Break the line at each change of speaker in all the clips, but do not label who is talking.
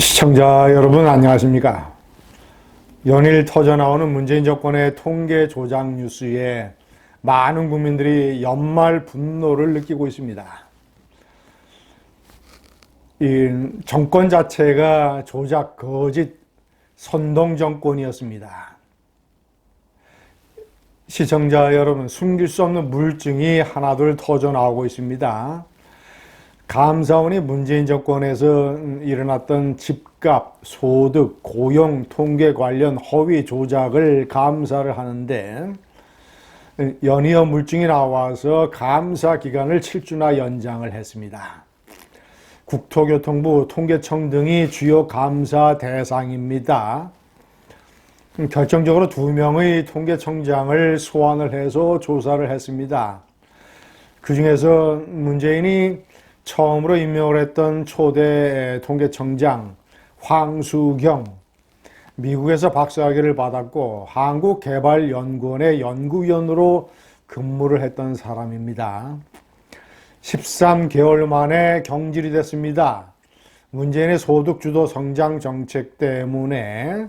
시청자 여러분 안녕하십니까? 연일 터져나오는 문재인 정권의 통계 조작 뉴스에 많은 국민들이 연말 분노를 느끼고 있습니다. 이 정권 자체가 조작, 거짓, 선동 정권이었습니다. 시청자 여러분, 숨길 수 없는 물증이 하나둘 터져나오고 있습니다. 감사원이 문재인 정권에서 일어났던 집값, 소득, 고용, 통계 관련 허위 조작을 감사를 하는데 연이어 물증이 나와서 감사 기간을 7주나 연장을 했습니다. 국토교통부, 통계청 등이 주요 감사 대상입니다. 결정적으로 2명의 통계청장을 소환을 해서 조사를 했습니다. 그 중에서 문재인이 처음으로 임명을 했던 초대 통계청장 황수경, 미국에서 박사학위를 받았고 한국개발연구원의 연구위원으로 근무를 했던 사람입니다. 13개월 만에 경질이 됐습니다. 문재인의 소득주도 성장 정책 때문에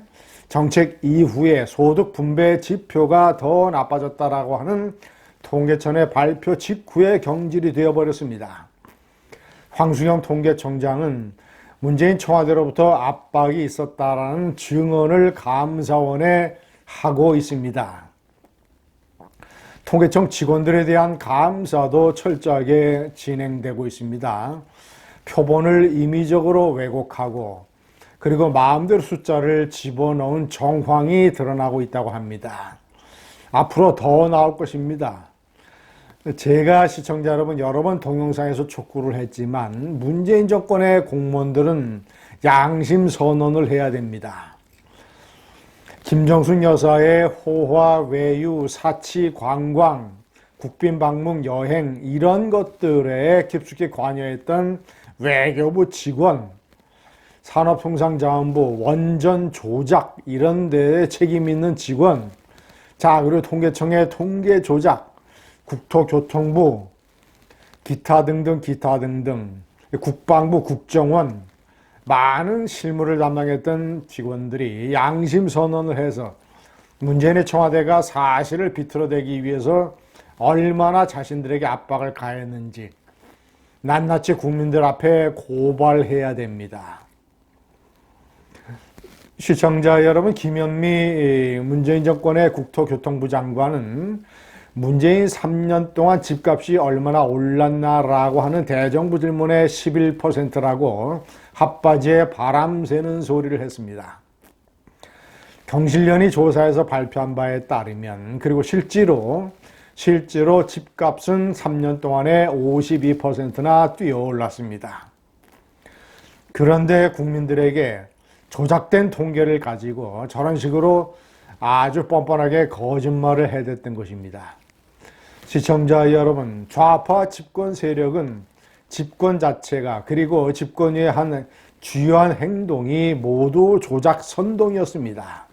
정책 이후에 소득 분배 지표가 더 나빠졌다라고 하는 통계청의 발표 직후에 경질이 되어버렸습니다. 황수경 통계청장은 문재인 청와대로부터 압박이 있었다라는 증언을 감사원에 하고 있습니다. 통계청 직원들에 대한 감사도 철저하게 진행되고 있습니다. 표본을 임의적으로 왜곡하고 그리고 마음대로 숫자를 집어넣은 정황이 드러나고 있다고 합니다. 앞으로 더 나올 것입니다. 제가 시청자 여러분 여러 번 동영상에서 촉구를 했지만 문재인 정권의 공무원들은 양심 선언을 해야 됩니다. 김정숙 여사의 호화, 외유, 사치, 관광, 국빈 방문, 여행 이런 것들에 깊숙이 관여했던 외교부 직원, 산업통상자원부, 원전 조작 이런 데에 책임 있는 직원, 자 그리고 통계청의 통계 조작, 국토교통부, 기타 등등 국방부, 국정원 많은 실무를 담당했던 직원들이 양심선언을 해서 문재인의 청와대가 사실을 비틀어대기 위해서 얼마나 자신들에게 압박을 가했는지 낱낱이 국민들 앞에 고발해야 됩니다. 시청자 여러분, 김현미 문재인 정권의 국토교통부 장관은 문재인 3년 동안 집값이 얼마나 올랐나라고 하는 대정부 질문에 11%라고 핫바지에 바람 새는 소리를 했습니다. 경실련이 조사해서 발표한 바에 따르면 그리고 실제로 집값은 3년 동안에 52%나 뛰어올랐습니다. 그런데 국민들에게 조작된 통계를 가지고 저런 식으로 아주 뻔뻔하게 거짓말을 해댔던 것입니다. 시청자 여러분, 좌파 집권 세력은 집권 자체가 그리고 집권 위에 한 주요한 행동이 모두 조작 선동이었습니다.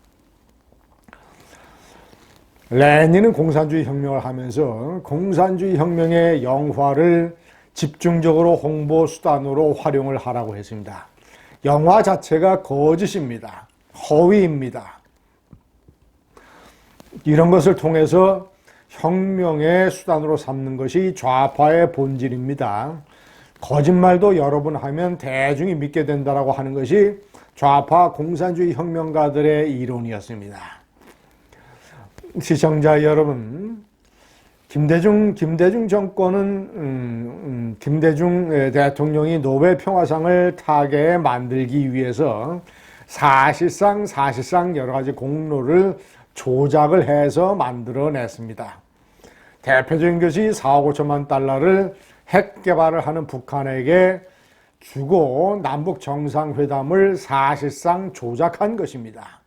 레닌은 공산주의 혁명을 하면서 공산주의 혁명의 영화를 집중적으로 홍보 수단으로 활용을 하라고 했습니다. 영화 자체가 거짓입니다. 허위입니다. 이런 것을 통해서 혁명의 수단으로 삼는 것이 좌파의 본질입니다. 거짓말도 여러 번 하면 대중이 믿게 된다라고 하는 것이 좌파 공산주의 혁명가들의 이론이었습니다. 시청자 여러분, 김대중 정권은 김대중 대통령이 노벨 평화상을 타게 만들기 위해서 사실상 여러 가지 공로를 조작을 해서 만들어냈습니다. 대표적인 것이 4억 5천만 달러를 핵 개발을 하는 북한에게 주고 남북 정상회담을 사실상 조작한 것입니다.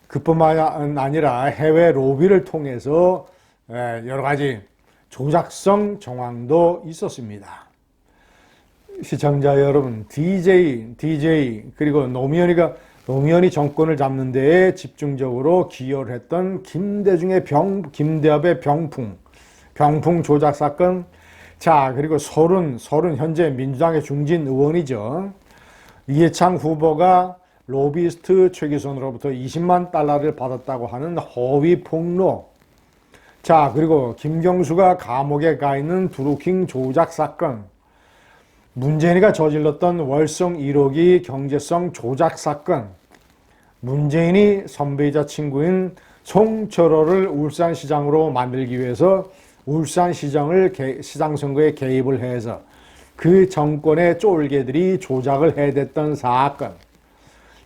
그뿐만 아니라 해외 로비를 통해서 여러 가지 조작성 정황도 있었습니다. 시청자 여러분, DJ 그리고 노무현이 정권을 잡는 데에 집중적으로 기여를 했던 김대합의 병풍 조작 사건, 자 그리고 서른 현재 민주당의 중진 의원이죠. 이해창 후보가 로비스트 최기선으로부터 20만 달러를 받았다고 하는 허위 폭로. 자, 그리고 김경수가 감옥에 가 있는 드루킹 조작 사건. 문재인이가 저질렀던 월성 1호기 경제성 조작 사건. 문재인이 선배이자 친구인 송철호를 울산시장으로 만들기 위해서 울산시장을 시장 선거에 개입을 해서 그 정권의 쫄개들이 조작을 해댔던 사건.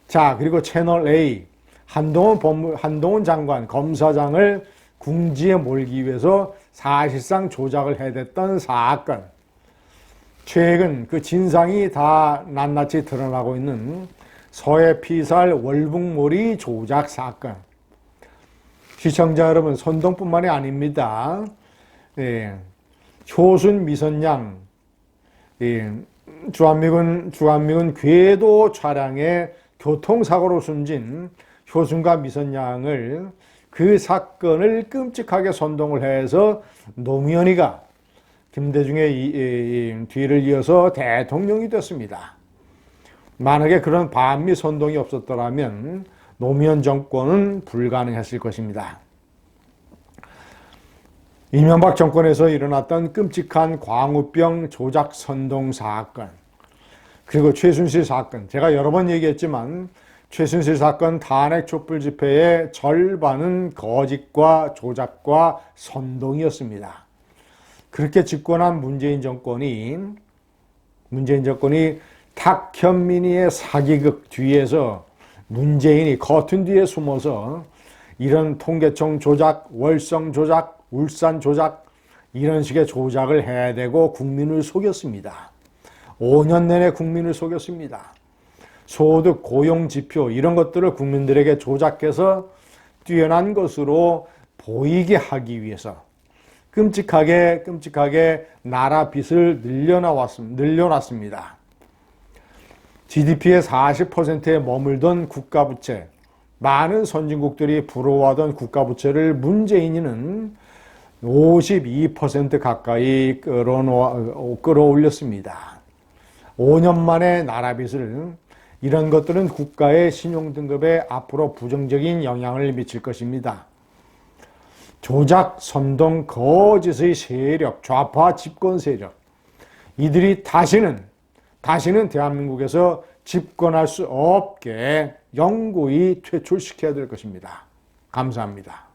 자, 그리고 채널A 한동훈 장관 검사장을 궁지에 몰기 위해서 사실상 조작을 해댔던 사건. 최근 그 진상이 다 낱낱이 드러나고 있는 서해 피살 월북몰이 조작 사건. 시청자 여러분, 선동뿐만이 아닙니다. 예, 효순 미선양, 예, 주한미군 궤도 차량의 교통사고로 숨진 효순과 미선양을 그 사건을 끔찍하게 선동을 해서 노무현이가 김대중의 뒤를 이어서 대통령이 됐습니다. 만약에 그런 반미 선동이 없었더라면 노무현 정권은 불가능했을 것입니다. 이명박 정권에서 일어났던 끔찍한 광우병 조작 선동 사건, 그리고 최순실 사건. 제가 여러 번 얘기했지만 최순실 사건 탄핵 촛불 집회의 절반은 거짓과 조작과 선동이었습니다. 그렇게 집권한 문재인 정권이 탁현민이의 사기극 뒤에서 문재인이 커튼 뒤에 숨어서 이런 통계청 조작, 월성 조작, 울산 조작, 이런 식의 조작을 해대고 국민을 속였습니다. 5년 내내 국민을 속였습니다. 소득, 고용지표 이런 것들을 국민들에게 조작해서 뛰어난 것으로 보이게 하기 위해서 끔찍하게 나라 빚을 늘려놨습니다. GDP의 40%에 머물던 국가부채, 많은 선진국들이 부러워하던 국가부채를 문재인이는 52% 가까이 끌어올렸습니다. 5년 만에 나라 빚을, 이런 것들은 국가의 신용등급에 앞으로 부정적인 영향을 미칠 것입니다. 조작, 선동, 거짓의 세력, 좌파 집권 세력, 이들이 다시는 대한민국에서 집권할 수 없게 영구히 퇴출시켜야 될 것입니다. 감사합니다.